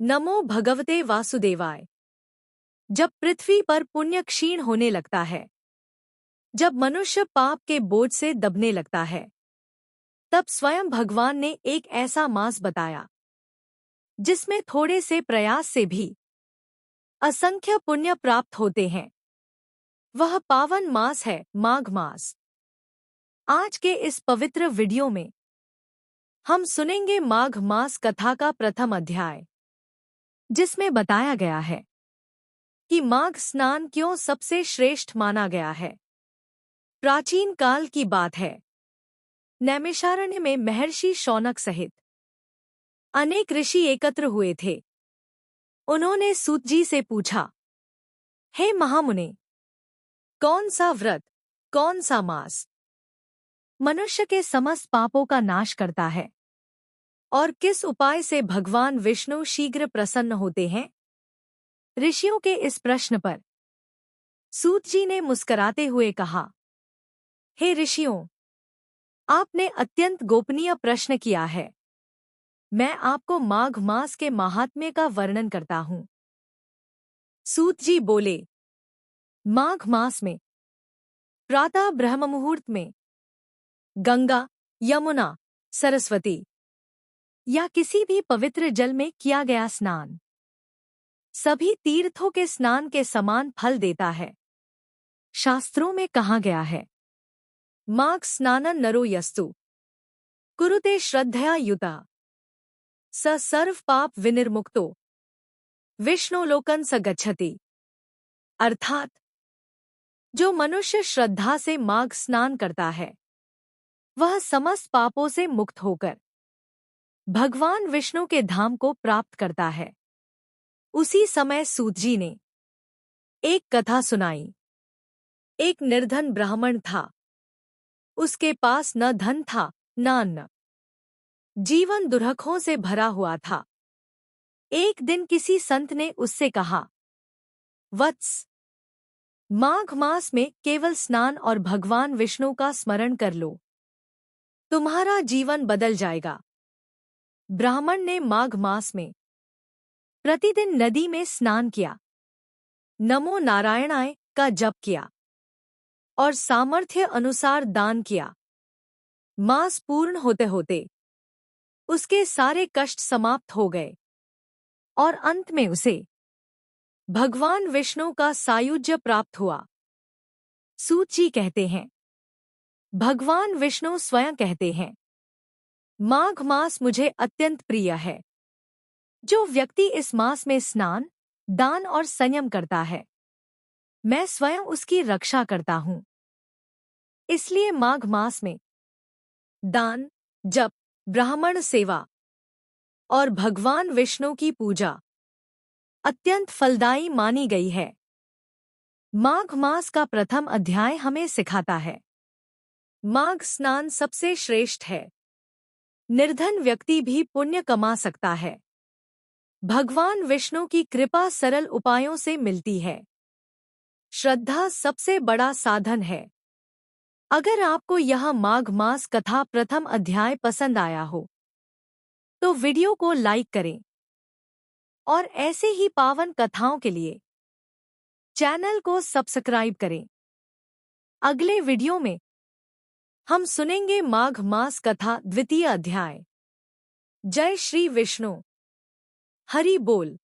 नमो भगवते वासुदेवाय। जब पृथ्वी पर पुण्य क्षीण होने लगता है, जब मनुष्य पाप के बोझ से दबने लगता है, तब स्वयं भगवान ने एक ऐसा मास बताया जिसमें थोड़े से प्रयास से भी असंख्य पुण्य प्राप्त होते हैं। वह पावन मास है माघ मास। आज के इस पवित्र वीडियो में हम सुनेंगे माघ मास कथा का प्रथम अध्याय, जिसमें बताया गया है कि माघ स्नान क्यों सबसे श्रेष्ठ माना गया है। प्राचीन काल की बात है। नैमिषारण्य में महर्षि शौनक सहित अनेक ऋषि एकत्र हुए थे। उन्होंने सूत जी से पूछा, हे महामुने, कौन सा व्रत, कौन सा मास मनुष्य के समस्त पापों का नाश करता है, और किस उपाय से भगवान विष्णु शीघ्र प्रसन्न होते हैं? ऋषियों के इस प्रश्न पर सूत जी ने मुस्कुराते हुए कहा, हे ऋषियों, आपने अत्यंत गोपनीय प्रश्न किया है। मैं आपको माघ मास के महात्म्य का वर्णन करता हूँ। सूत जी बोले, माघ मास में प्रातः ब्रह्म मुहूर्त में गंगा, यमुना, सरस्वती या किसी भी पवित्र जल में किया गया स्नान सभी तीर्थों के स्नान के समान फल देता है। शास्त्रों में कहा गया है, माघ स्नानं नरो यस्तु कुरुते श्रद्धया युता स सर्व पाप विनिर्मुक्तो विष्णुलोकन स गच्छति। अर्थात जो मनुष्य श्रद्धा से माघ स्नान करता है, वह समस्त पापों से मुक्त होकर भगवान विष्णु के धाम को प्राप्त करता है। उसी समय सूत जी ने एक कथा सुनाई। एक निर्धन ब्राह्मण था। उसके पास न धन था न अन्न। जीवन दुर्भोगों से भरा हुआ था। एक दिन किसी संत ने उससे कहा, वत्स, माघ मास में केवल स्नान और भगवान विष्णु का स्मरण कर लो, तुम्हारा जीवन बदल जाएगा। ब्राह्मण ने माघ मास में प्रतिदिन नदी में स्नान किया, नमो नारायणाय का जप किया और सामर्थ्य अनुसार दान किया। मास पूर्ण होते होते उसके सारे कष्ट समाप्त हो गए और अंत में उसे भगवान विष्णु का सायुज्य प्राप्त हुआ। सूत जी कहते हैं, भगवान विष्णु स्वयं कहते हैं, माघ मास मुझे अत्यंत प्रिय है। जो व्यक्ति इस मास में स्नान, दान और संयम करता है, मैं स्वयं उसकी रक्षा करता हूँ। इसलिए माघ मास में दान, जप, ब्राह्मण सेवा और भगवान विष्णु की पूजा अत्यंत फलदायी मानी गई है। माघ मास का प्रथम अध्याय हमें सिखाता है, माघ स्नान सबसे श्रेष्ठ है। निर्धन व्यक्ति भी पुण्य कमा सकता है। भगवान विष्णु की कृपा सरल उपायों से मिलती है। श्रद्धा सबसे बड़ा साधन है। अगर आपको यह माघ मास कथा प्रथम अध्याय पसंद आया हो, तो वीडियो को लाइक करें और ऐसे ही पावन कथाओं के लिए चैनल को सब्सक्राइब करें। अगले वीडियो में हम सुनेंगे माघ मास कथा द्वितीय अध्याय। जय श्री विष्णु। हरि बोल।